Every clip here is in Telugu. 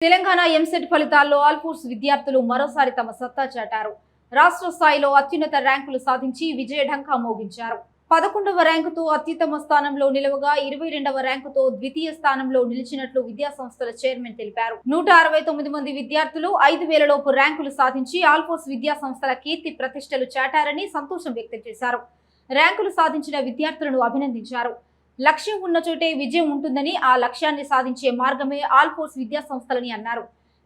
తెలంగాణ ఎంసెట్ ఫలితాల్లో ఆల్ఫోర్స్ విద్యార్థులు మరోసారి తమ సత్తా చాటారు. రాష్ట్ర స్థాయిలో అత్యున్నత ర్యాంకులు సాధించి విజయఢంకా మోగించారు. 11వ ర్యాంకుతో అత్యుత్తమ స్థానంలో నిలవగా 22వ ర్యాంకుతో ద్వితీయ స్థానంలో నిలిచినట్లు విద్యాసంస్థల చైర్మన్ తెలిపారు. 169 మంది విద్యార్థులు 5,000 లోపు ర్యాంకులు సాధించి ఆల్ఫోర్స్ విద్యాసంస్థల కీర్తి ప్రతిష్టలు చాటారని సంతోషం వ్యక్తం చేశారు. ర్యాంకులు సాధించిన విద్యార్థులను అభినందించారు. లక్ష్యం ఉన్న చోటే విజయం ఉంటుందని, ఆ లక్ష్యాన్ని సాధించే మార్గమే ఆల్ఫోర్స్ విద్యా సంస్థలని అన్నారు.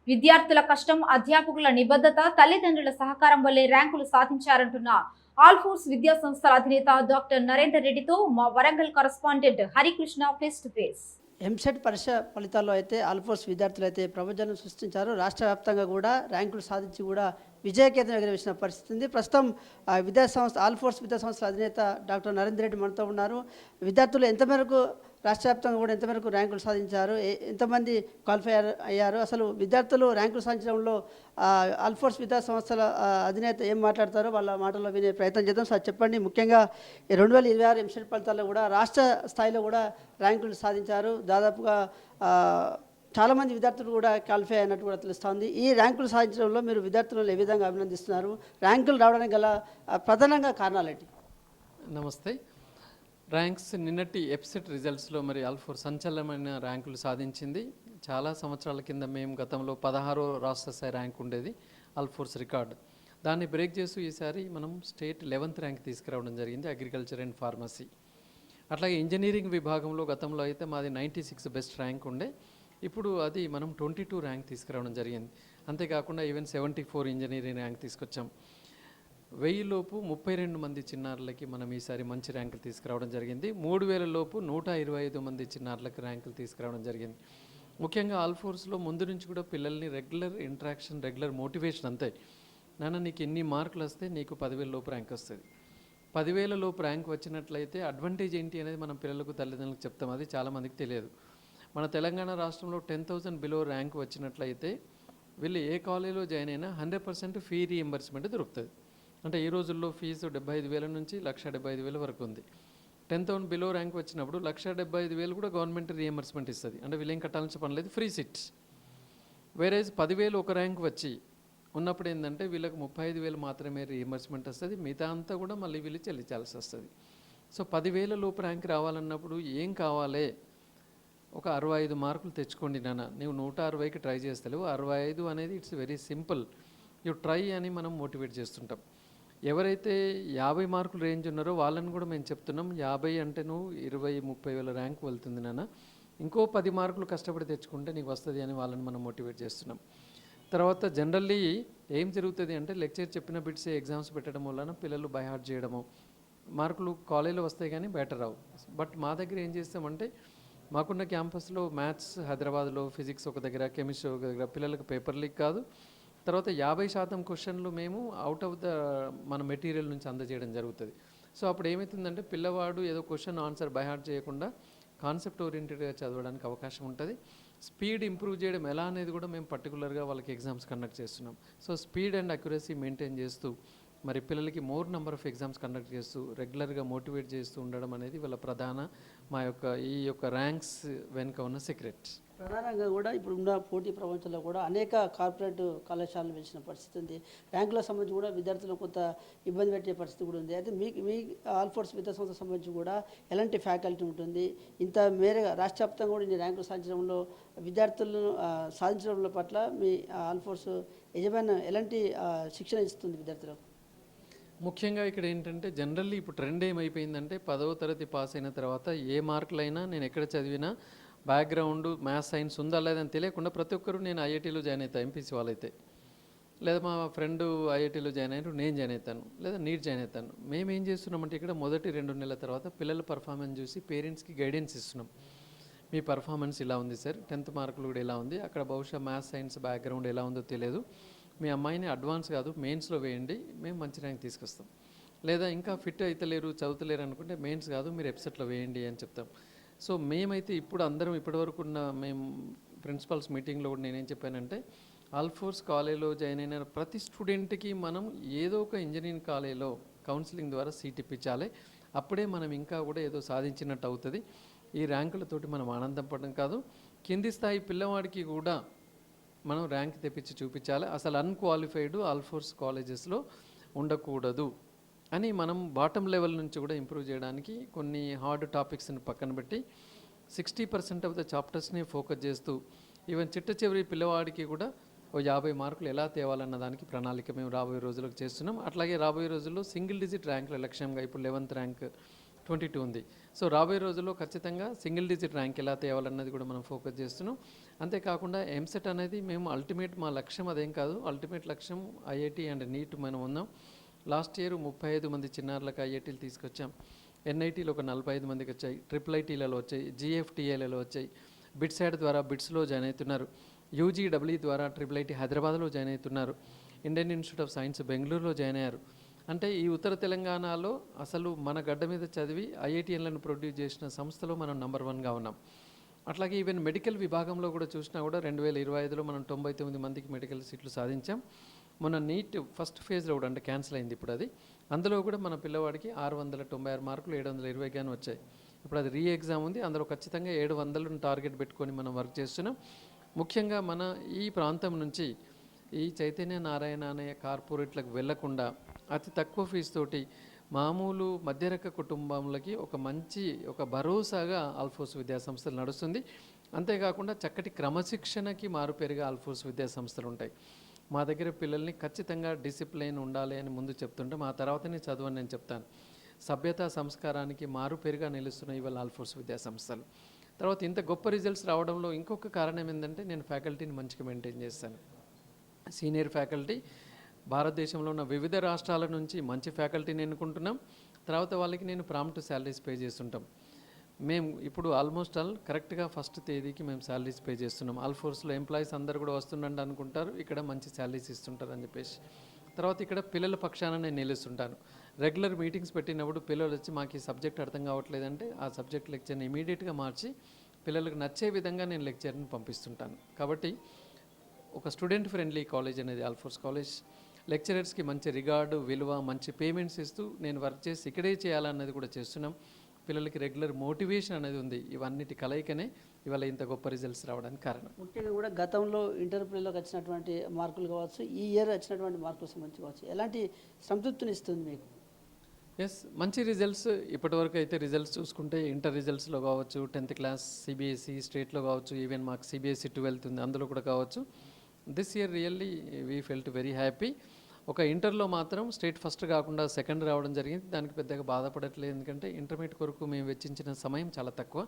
విద్యార్థుల కష్టం, అధ్యాపకుల నిబద్ధత, తల్లిదండ్రుల సహకారం వల్లే ర్యాంకులు సాధించారంటున్న ఆల్ఫోర్స్ విద్యా సంస్థల అధినేత డాక్టర్ నరేందర్ రెడ్డితో మా Warangal correspondent Harikrishna face to face. EAMCET పరీక్ష ఫలితాల్లో అయితే ఆల్ఫోర్స్ విద్యార్థులు అయితే ప్రభంజనం సృష్టించారు. రాష్ట్ర వ్యాప్తంగా కూడా ర్యాంకులు సాధించి కూడా విజయకేతనం ఎగరవేసిన పరిస్థితి ఉంది. ప్రస్తుతం విద్యాసంస్థ ఆల్ఫోర్స్ విద్యాసంస్థల అధినేత డాక్టర్ నరేందర్ రెడ్డి మనతో ఉన్నారు. విద్యార్థులు ఎంత మేరకు రాష్ట్ర వ్యాప్తంగా కూడా ఎంతవరకు ర్యాంకులు సాధించారు, ఎంతమంది క్వాలిఫై అయ్యారు, అసలు విద్యార్థులు ర్యాంకులు సాధించడంలో ఆల్ఫోర్స్ విద్యా సంస్థల అధినేత ఏం మాట్లాడతారో వాళ్ళ మాటల్లో వినే ప్రయత్నం చేద్దాం. సార్ చెప్పండి, ముఖ్యంగా 2026 ఎంసెట్ ఫలితాల్లో కూడా రాష్ట్ర స్థాయిలో కూడా ర్యాంకులు సాధించారు. దాదాపుగా చాలామంది విద్యార్థులు కూడా క్వాలిఫై అయినట్టు కూడా తెలుస్తోంది. ఈ ర్యాంకులు సాధించడంలో మీరు విద్యార్థులను ఏ విధంగా అభినందిస్తున్నారు? ర్యాంకులు రావడానికి గల ప్రధానంగా కారణాలేంటి? నమస్తే. ర్యాంక్స్ నిన్నటి ఎప్సెట్ రిజల్ట్స్లో మరి ఆల్ఫోర్ సంచలనమైన ర్యాంకులు సాధించింది. చాలా సంవత్సరాల కింద మేము గతంలో 16వ రాష్ట్ర స్థాయి ర్యాంక్ ఉండేది ఆల్ఫోర్స్ రికార్డ్. దాన్ని బ్రేక్ చేస్తూ ఈసారి మనం స్టేట్ 11th ర్యాంక్ తీసుకురావడం జరిగింది, అగ్రికల్చర్ అండ్ ఫార్మసీ. అట్లాగే ఇంజనీరింగ్ విభాగంలో గతంలో అయితే మాది 96 బెస్ట్ ర్యాంక్ ఉండే, ఇప్పుడు అది మనం 22 ర్యాంక్ తీసుకురావడం జరిగింది. అంతేకాకుండా ఈవెన్ 74 ఇంజనీరింగ్ ర్యాంక్ తీసుకొచ్చాం. 1000 లోపు 32 మంది చిన్నారులకి మనం ఈసారి మంచి ర్యాంకులు తీసుకురావడం జరిగింది. 3000 లోపు 125 మంది చిన్నారులకు ర్యాంకులు తీసుకురావడం జరిగింది. ముఖ్యంగా ఆల్ఫోర్స్లో ముందు నుంచి కూడా పిల్లల్ని రెగ్యులర్ ఇంటరాక్షన్, రెగ్యులర్ మోటివేషన్ అంతే. నాన్న నీకు ఎన్ని మార్కులు వస్తే నీకు 10,000 లోపు ర్యాంక్ వస్తుంది. 10,000 లోపు ర్యాంక్ వచ్చినట్లయితే అడ్వాంటేజ్ ఏంటి అనేది మనం పిల్లలకు, తల్లిదండ్రులకు చెప్తాం. అది చాలామందికి తెలియదు. మన తెలంగాణ రాష్ట్రంలో 10,000 బిలో ర్యాంక్ వచ్చినట్లయితే వీళ్ళు ఏ కాలేజీలో జాయిన్ అయినా 100% ఫీ రీఎంబర్స్మెంట్ దొరుకుతుంది. అంటే ఈ రోజుల్లో ఫీజు 75,000 నుంచి 1,75,000 వరకు ఉంది. 10,000 బిలో ర్యాంక్ వచ్చినప్పుడు 1,75,000 కూడా గవర్నమెంట్ రీఎంబర్స్మెంట్ ఇస్తుంది. అంటే వీళ్ళేం కట్టాల్సిన పని లేదు, ఫ్రీ సీట్స్. వేరేజ్ 10,000 ఒక ర్యాంక్ వచ్చి ఉన్నప్పుడు ఏంటంటే వీళ్ళకి 35,000 మాత్రమే రీఎంబర్స్మెంట్ వస్తుంది, మిగతా అంతా కూడా మళ్ళీ వీళ్ళు చెల్లించాల్సి వస్తుంది. సో 10,000 లోపు ర్యాంక్ రావాలన్నప్పుడు ఏం కావాలి? ఒక 65 మార్కులు తెచ్చుకోండి నాన్న, నువ్వు 160కి ట్రై చేస్తలేవు, 65 అనేది it's very simple, you try అని మనం మోటివేట్ చేస్తుంటాం. ఎవరైతే 50 మార్కులు రేంజ్ ఉన్నారో వాళ్ళని కూడా మేము చెప్తున్నాం, 50 అంటే నువ్వు 20-30 వేల ర్యాంక్ వెళ్తుంది నాన్న, ఇంకో 10 మార్కులు కష్టపడి తెచ్చుకుంటే నీకు వస్తుంది అని వాళ్ళని మనం మోటివేట్ చేస్తున్నాం. తర్వాత జనరల్లీ ఏం జరుగుతుంది అంటే లెక్చర్ చెప్పిన బిట్స్ ఎగ్జామ్స్ పెట్టడం వలన పిల్లలు బై హార్ట్ చేయడము, మార్కులు కాలేజీలో వస్తాయి కానీ బయట రావు. బట్ మా దగ్గర ఏం చేస్తామంటే మాకున్న క్యాంపస్లో మ్యాథ్స్ హైదరాబాద్లో, ఫిజిక్స్ ఒక దగ్గర, కెమిస్ట్రీ ఒక దగ్గర, పిల్లలకు పేపర్ లీక్ కాదు. తర్వాత 50% క్వశ్చన్లు మేము అవుట్ ఆఫ్ ద మన మెటీరియల్ నుంచి అందజేయడం జరుగుతుంది. సో అప్పుడు ఏమవుతుందంటే పిల్లవాడు ఏదో క్వశ్చన్ ఆన్సర్ బై హార్ట్ చేయకుండా కాన్సెప్ట్ ఓరియంటెడ్గా చదవడానికి అవకాశం ఉంటుంది. స్పీడ్ ఇంప్రూవ్ చేయడం ఎలా అనేది కూడా మేము పర్టికులర్గా వాళ్ళకి ఎగ్జామ్స్ కండక్ట్ చేస్తున్నాం. So speed and accuracy maintain చేస్తూ మరి పిల్లలకి more number of exams conduct చేస్తూ రెగ్యులర్గా మోటివేట్ చేస్తూ ఉండడం అనేది వాళ్ళ మా ఈ యొక్క ర్యాంక్స్ వెనుక ఉన్న సీక్రెట్. ప్రధానంగా కూడా ఇప్పుడు ఉన్న పోటీ ప్రపంచంలో కూడా అనేక కార్పొరేట్ కళాశాలలు పెంచిన పరిస్థితి ఉంది. ర్యాంకులకు సంబంధించి కూడా విద్యార్థులకు కొంత ఇబ్బంది పెట్టే పరిస్థితి కూడా ఉంది. అయితే మీ ఆల్ఫోర్స్ విద్యా సంస్థకు సంబంధించి కూడా ఎలాంటి ఫ్యాకల్టీ ఉంటుంది? ఇంత మేరగా రాష్ట్ర వ్యాప్తంగా కూడా ఇన్ని ర్యాంకులు సాధించడంలో విద్యార్థులను సాధించడంలో పట్ల మీ ఆల్ఫోర్స్ యజమాని ఎలాంటి శిక్షణ ఇస్తుంది విద్యార్థులకు? ముఖ్యంగా ఇక్కడ ఏంటంటే జనరల్లీ ఇప్పుడు ట్రెండ్ ఏమైపోయిందంటే 10వ తరగతి పాస్ అయిన తర్వాత ఏ మార్కులైనా నేను ఎక్కడ చదివినా బ్యాక్గ్రౌండ్ మ్యాథ్స్ సైన్స్ ఉందా లేదని తెలియకుండా ప్రతి ఒక్కరు నేను ఐఐటీలో జాయిన్ అవుతాను, ఎంపీసీ వాళ్ళైతే, లేదా మా ఫ్రెండ్ ఐఐటీలో జాయిన్ అయ్యారు నేను జాయిన్ అవుతాను, లేదా నీట్ జాయిన్ అవుతాను. మేము ఏం చేస్తున్నామంటే ఇక్కడ మొదటి 2 నెలల తర్వాత పిల్లల పర్ఫార్మెన్స్ చూసి పేరెంట్స్కి గైడెన్స్ ఇస్తున్నాం. మీ పర్ఫార్మెన్స్ ఇలా ఉంది సార్, 10th మార్కులు కూడా ఇలా ఉంది, అక్కడ బహుశా మ్యాథ్స్ సైన్స్ బ్యాక్గ్రౌండ్ ఎలా ఉందో తెలియదు, మీ అమ్మాయిని అడ్వాన్స్ కాదు మెయిన్స్లో వేయండి, మేము మంచి ర్యాంక్ తీసుకొస్తాం. లేదా ఇంకా ఫిట్ అవుతలేరు చదువుతలేరు అనుకుంటే మెయిన్స్ కాదు మీరు ఎప్సెట్లో వేయండి అని చెప్తాం. సో మేమైతే ఇప్పుడు అందరం ఇప్పటివరకు ఉన్న మేము ప్రిన్సిపల్స్ మీటింగ్లో కూడా నేనేం చెప్పానంటే ఆల్ఫోర్స్ కాలేజ్లో జాయిన్ అయిన ప్రతి స్టూడెంట్కి మనం ఏదో ఒక ఇంజనీరింగ్ కాలేజ్లో కౌన్సిలింగ్ ద్వారా సీట్ ఇప్పించాలి. అప్పుడే మనం ఇంకా కూడా ఏదో సాధించినట్టు అవుతుంది. ఈ ర్యాంకులతోటి మనం ఆనందం పడడం కాదు, కింది స్థాయి పిల్లవాడికి కూడా మనం ర్యాంక్ తెప్పించి చూపించాలి. అసలు అన్క్వాలిఫైడ్ ఆల్ఫోర్స్ కాలేజెస్లో ఉండకూడదు అని మనం బాటమ్ లెవెల్ నుంచి కూడా ఇంప్రూవ్ చేయడానికి కొన్ని హార్డ్ టాపిక్స్ని పక్కన పెట్టి 60% ఆఫ్ ద చాప్టర్స్ని ఫోకస్ చేస్తూ ఈవెన్ చిట్ట చివరి పిల్లవాడికి కూడా ఓ 50 మార్కులు ఎలా తేవాలన్న దానికి ప్రణాళిక మేము రాబోయే రోజులకు చేస్తున్నాం. అట్లాగే రాబోయే రోజుల్లో సింగిల్ డిజిట్ ర్యాంకుల లక్ష్యంగా ఇప్పుడు 11th ర్యాంక్ 22 ఉంది. సో రాబోయే రోజుల్లో ఖచ్చితంగా సింగిల్ డిజిట్ ర్యాంక్ ఎలా తేవాలన్నది కూడా మనం ఫోకస్ చేస్తున్నాం. అంతేకాకుండా ఎంసెట్ అనేది మేము అల్టిమేట్ మా లక్ష్యం అదేం కాదు, అల్టిమేట్ లక్ష్యం ఐఐటి అండ్ నీట్ మనం ఉన్నాం. లాస్ట్ ఇయర్ 35 మంది చిన్నారులకు ఐఐటీలు తీసుకొచ్చాం. ఎన్ఐటీలో ఒక 45 మందికి వచ్చాయి, ట్రిపుల్ ఐటీలలో వచ్చాయి, జిఎఫ్టిఏలలో వచ్చాయి, బిట్సైడ్ ద్వారా బిట్స్లో జాయిన్ అవుతున్నారు, యూజీడబ్ల్యూ ద్వారా ట్రిపుల్ ఐటీ హైదరాబాద్లో జాయిన్ అవుతున్నారు, ఇండియన్ ఇన్స్టిట్యూట్ ఆఫ్ సైన్స్ బెంగళూరులో జాయిన్ అయ్యారు. అంటే ఈ ఉత్తర తెలంగాణలో అసలు మన గడ్డ మీద చదివి ఐఐటీఎన్లను ప్రొడ్యూస్ చేసిన సంస్థలో మనం నెంబర్ 1గా ఉన్నాం. అట్లాగే ఈవెన్ మెడికల్ విభాగంలో కూడా చూసినా కూడా 2025లో మనం 99 మందికి మెడికల్ సీట్లు సాధించాం. మొన్న నీట్ ఫస్ట్ ఫేజ్లో కూడా అంటే క్యాన్సిల్ అయింది ఇప్పుడు అది, అందులో కూడా మన పిల్లవాడికి 696 మార్కులు 720 గాను వచ్చాయి. ఇప్పుడు అది రీ ఎగ్జామ్ ఉంది, అందులో ఖచ్చితంగా 700ను టార్గెట్ పెట్టుకొని మనం వర్క్ చేస్తున్నాం. ముఖ్యంగా మన ఈ ప్రాంతం నుంచి ఈ చైతన్య నారాయణ అనే కార్పొరేట్లకు వెళ్లకుండా అతి తక్కువ ఫీజుతోటి మామూలు మధ్యరక కుటుంబంలకి ఒక భరోసాగా ఆల్ఫోర్స్ విద్యాసంస్థలు నడుస్తుంది. అంతేకాకుండా చక్కటి క్రమశిక్షణకి మారుపేరుగా ఆల్ఫోర్స్ విద్యాసంస్థలు ఉంటాయి. మా దగ్గర పిల్లల్ని ఖచ్చితంగా డిసిప్లైన్ ఉండాలి అని ముందు చెప్తుంటే మా తర్వాతనే చదువని నేను చెప్తాను. సభ్యత సంస్కారానికి మారుపేరుగా నిలుస్తున్న ఇవాళ ఆల్ఫోర్స్ విద్యాసంస్థలు. తర్వాత ఇంత గొప్ప రిజల్ట్స్ రావడంలో ఇంకొక కారణం ఏంటంటే నేను ఫ్యాకల్టీని మంచిగా మెయింటైన్ చేస్తాను. సీనియర్ ఫ్యాకల్టీ భారతదేశంలో ఉన్న వివిధ రాష్ట్రాల నుంచి మంచి ఫ్యాకల్టీని ఎన్నుకుంటున్నాం. తర్వాత వాళ్ళకి నేను ప్రాంప్ట్ శాలరీస్ పే చేస్తుంటాం. మేము ఇప్పుడు ఆల్మోస్ట్ కరెక్ట్గా ఫస్ట్ తేదీకి మేము శాలరీస్ పే చేస్తున్నాం. ఆల్ఫోర్స్లో ఎంప్లాయీస్ అందరు కూడా వస్తుండండి అనుకుంటారు, ఇక్కడ మంచి శాలరీస్ ఇస్తుంటారు అని చెప్పేసి. తర్వాత ఇక్కడ పిల్లల పక్షాన నేను నిలుస్తుంటాను. రెగ్యులర్ మీటింగ్స్ పెట్టినప్పుడు పిల్లలు వచ్చి మాకు ఈ సబ్జెక్ట్ అర్థం కావట్లేదంటే ఆ సబ్జెక్ట్ లెక్చర్ని ఇమీడియట్గా మార్చి పిల్లలకు నచ్చే విధంగా నేను లెక్చర్ని పంపిస్తుంటాను. కాబట్టి ఒక స్టూడెంట్ ఫ్రెండ్లీ కాలేజ్ అనేది ఆల్ఫోర్స్ కాలేజ్. లెక్చరర్స్కి మంచి రిగార్డు, విలువ, మంచి పేమెంట్స్ ఇస్తూ నేను వర్క్ చేసి ఇక్కడే చేయాలన్నది కూడా చేస్తున్నాం. పిల్లలకి రెగ్యులర్ మోటివేషన్ అనేది ఉంది. ఇవన్నిటి కలయికనే ఇవాళ ఇంత గొప్ప రిజల్ట్స్ రావడానికి కారణం. ముఖ్యంగా కూడా గతంలో ఇంటర్వ్యూలోకి వచ్చినటువంటి మార్కులు కావచ్చు, ఈ ఇయర్ వచ్చినటువంటి మార్కులు సంబంధించి కావచ్చు, ఎలాంటి సంతృప్తిని ఇస్తుంది మీకు? ఎస్, మంచి రిజల్ట్స్. ఇప్పటివరకు అయితే రిజల్ట్స్ చూసుకుంటే ఇంటర్ రిజల్ట్స్లో కావచ్చు, 10th క్లాస్ సిబిఎస్ఈ స్టేట్లో కావచ్చు, ఈవెన్ మాకు సిబిఎస్ఈ 12th ఉంది అందులో కూడా కావచ్చు. This year really we felt very happy. ఒక ఇంటర్లో మాత్రం స్టేట్ ఫస్ట్ కాకుండా సెకండ్ రావడం జరిగింది. దానికి పెద్దగా బాధపడట్లేదు, ఎందుకంటే ఇంటర్మీడియట్ కొరకు మేము వెచ్చించిన సమయం చాలా తక్కువ.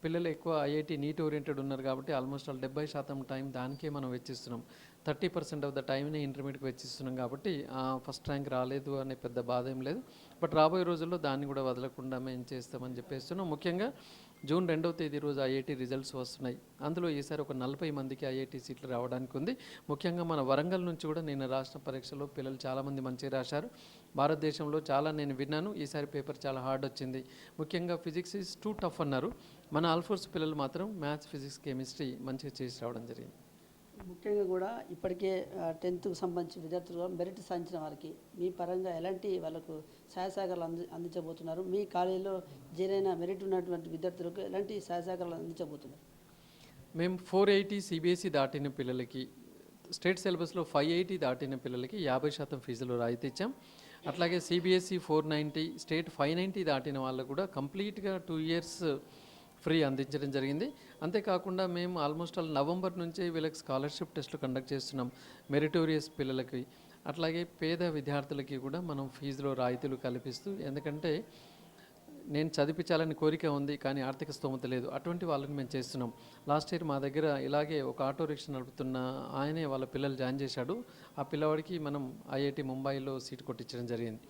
పిల్లలు ఎక్కువ ఐఐటి నీట్ ఓరియంటెడ్ ఉన్నారు కాబట్టి ఆల్మోస్ట్ 70% టైం దానికే మనం వెచ్చిస్తున్నాం. 30% ఆఫ్ ద టైంని ఇంటర్మీడియట్కి వెచ్చిస్తున్నాం కాబట్టి ఫస్ట్ ర్యాంక్ రాలేదు అనే పెద్ద బాధ ఏం లేదు. బట్ రాబోయే రోజుల్లో దాన్ని కూడా వదలకుండా మేము చేస్తామని చెప్పేస్తున్నాం. ముఖ్యంగా జూన్ 2వ తేదీ రోజు ఐఐటి రిజల్ట్స్ వస్తున్నాయి. అందులో ఈసారి ఒక 40 మందికి ఐఐటి సీట్లు రావడానికి ఉంది. ముఖ్యంగా మన వరంగల్ నుంచి కూడా నేను రాష్ట్ర పరీక్షలో పిల్లలు చాలామంది మంచిగా రాశారు. భారతదేశంలో చాలా నేను విన్నాను, ఈసారి పేపర్ చాలా హార్డ్ వచ్చింది. ముఖ్యంగా ఫిజిక్స్ ఈజ్ టూ టఫ్ అన్నారు. మన ఆల్ఫోర్స్ పిల్లలు మాత్రం మ్యాథ్స్, ఫిజిక్స్, కెమిస్ట్రీ మంచిగా చేసి రావడం జరిగింది. ముఖ్యంగా కూడా ఇప్పటికే 10th సంబంధించిన విద్యార్థులు మెరిట్ సాధించిన వారికి మీ పరంగా ఎలాంటి వాళ్ళకు సహాయ సహకారాలు అందించబోతున్నారు? మీ కాలేజీలో చేరైన మెరిట్ ఉన్నటువంటి విద్యార్థులకు ఎలాంటి సహాయ సహకారాలు అందించబోతున్నారు? మేము 480 సిబిఎస్ఈ దాటిన పిల్లలకి, స్టేట్ సిలబస్లో 580 దాటిన పిల్లలకి 50% ఫీజులు రాయితీ ఇచ్చాం. అట్లాగే సిబిఎస్ఈ 490, స్టేట్ 590 దాటిన వాళ్ళకు కూడా కంప్లీట్గా 2 years ఫ్రీ అందించడం జరిగింది. అంతేకాకుండా మేము ఆల్మోస్ట్ నవంబర్ నుంచే వీళ్ళకి స్కాలర్షిప్ టెస్టులు కండక్ట్ చేస్తున్నాం మెరిటోరియస్ పిల్లలకి. అట్లాగే పేద విద్యార్థులకి కూడా మనం ఫీజులో రాయితీలు కల్పిస్తూ, ఎందుకంటే నేను చదివించాలని కోరిక ఉంది కానీ ఆర్థిక స్తోమత లేదు, అటువంటి వాళ్ళని మేము చేస్తున్నాం. లాస్ట్ ఇయర్ మా దగ్గర ఇలాగే ఒక ఆటో రిక్షా నడుపుతున్న ఆయనే వాళ్ళ పిల్లలు జాయిన్ చేశాడు. ఆ పిల్లవాడికి మనం ఐఐటి ముంబైలో సీట్ కొట్టించడం జరిగింది.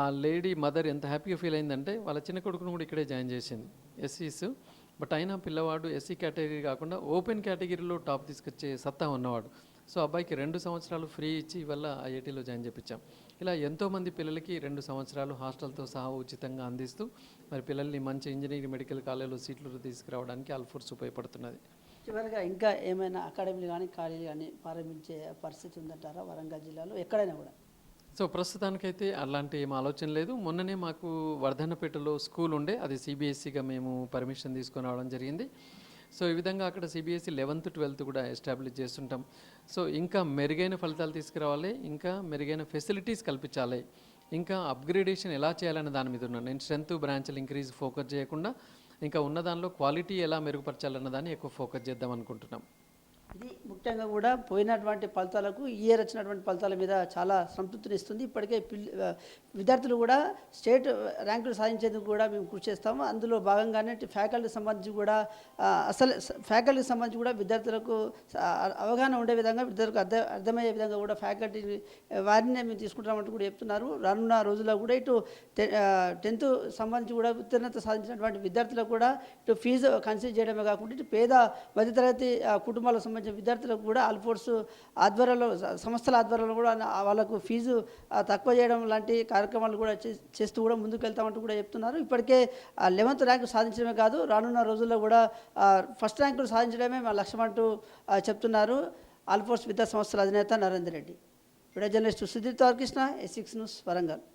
ఆ లేడీ మదర్ ఎంత హ్యాపీగా ఫీల్ అయిందంటే వాళ్ళ చిన్న కొడుకును కూడా ఇక్కడే జాయిన్ చేసింది, ఎస్సీస్. బట్ అయినా పిల్లవాడు ఎస్సీ కేటగిరీ కాకుండా ఓపెన్ కేటగిరీలో టాప్ తీసుకొచ్చే సత్తా ఉన్నవాడు. సో అబ్బాయికి 2 సంవత్సరాలు ఫ్రీ ఇచ్చి ఇవల్ల ఐఐటీలో జాయిన్ చేయించాం. ఇలా ఎంతోమంది పిల్లలకి 2 సంవత్సరాలు హాస్టల్తో సహా ఉచితంగా అందిస్తూ మరి పిల్లల్ని మంచి ఇంజనీరింగ్ మెడికల్ కాలేజీలో సీట్లు తీసుకురావడానికి ఆల్ఫోర్స్ ఉపయోగపడుతున్నది. చివరిగా ఇంకా ఏమైనా అకాడమీలు కానీ కాలేజీలు కానీ ప్రారంభించే పరిస్థితి ఉందంటారా వరంగల్ జిల్లాలో ఎక్కడైనా కూడా? సో ప్రస్తుతానికైతే అలాంటి ఏం ఆలోచన లేదు. మొన్ననే మాకు వర్ధన్నపేటలో స్కూల్ ఉండే, అది సిబిఎస్ఈగా మేము పర్మిషన్ తీసుకొని రావడం జరిగింది. సో ఈ విధంగా అక్కడ సిబిఎస్ఈ 11th 12th కూడా ఎస్టాబ్లిష్ చేస్తుంటాం. సో ఇంకా మెరుగైన ఫలితాలు తీసుకురావాలి, ఇంకా మెరుగైన ఫెసిలిటీస్ కల్పించాలి, ఇంకా అప్గ్రేడేషన్ ఎలా చేయాలనే దాని మీద ఉన్నాను. నేను స్ట్రెంత్ బ్రాంచ్లు ఇంక్రీజ్ ఫోకస్ చేయకుండా ఇంకా ఉన్న దానిలో క్వాలిటీ ఎలా మెరుగుపరచాలన్న దాన్ని ఎక్కువ ఫోకస్ చేద్దాం అనుకుంటున్నాం. ఇది ముఖ్యంగా కూడా పోయినటువంటి ఫలితాలకు ఈ ఇయర్ వచ్చినటువంటి ఫలితాల మీద చాలా సంతృప్తిని ఇస్తుంది. ఇప్పటికే విద్యార్థులు కూడా స్టేట్ ర్యాంకులు సాధించేందుకు కూడా మేము కృషి చేస్తాము. అందులో భాగంగానే ఫ్యాకల్టీకి సంబంధించి కూడా ఫ్యాకల్టీకి సంబంధించి కూడా విద్యార్థులకు అవగాహన ఉండే విధంగా, విద్యార్థులకు అర్థమయ్యే విధంగా కూడా ఫ్యాకల్టీ వారినే మేము తీసుకుంటామంటూ కూడా చెప్తున్నారు. రానున్న రోజుల్లో కూడా ఇటు 10th సంబంధించి కూడా ఉత్తీర్ణత సాధించినటువంటి విద్యార్థులకు కూడా ఇటు ఫీజు కన్సిడర్ చేయడమే కాకుండా ఇటు పేద మధ్యతరగతి కుటుంబాలకు సంబంధించిన విద్యార్థులకు కూడా ఆల్ఫోర్స్ ఆధ్వర్యంలో, సంస్థల ఆధ్వర్యంలో కూడా వాళ్ళకు ఫీజు తక్కువ చేయడం లాంటి కార్యక్రమాలు కూడా చేస్తూ కూడా ముందుకు వెళ్తామంటూ కూడా చెప్తున్నారు. ఇప్పటికే 11th ర్యాంకు సాధించడమే కాదు, రానున్న రోజుల్లో కూడా ఫస్ట్ ర్యాంకులు సాధించడమే మా లక్ష్యం అంటూ చెప్తున్నారు ఆల్ఫోర్స్ విద్యా సంస్థల అధినేత Narender Reddy. Video journalist Sudheer Tarkrishna, A6 news, Warangal.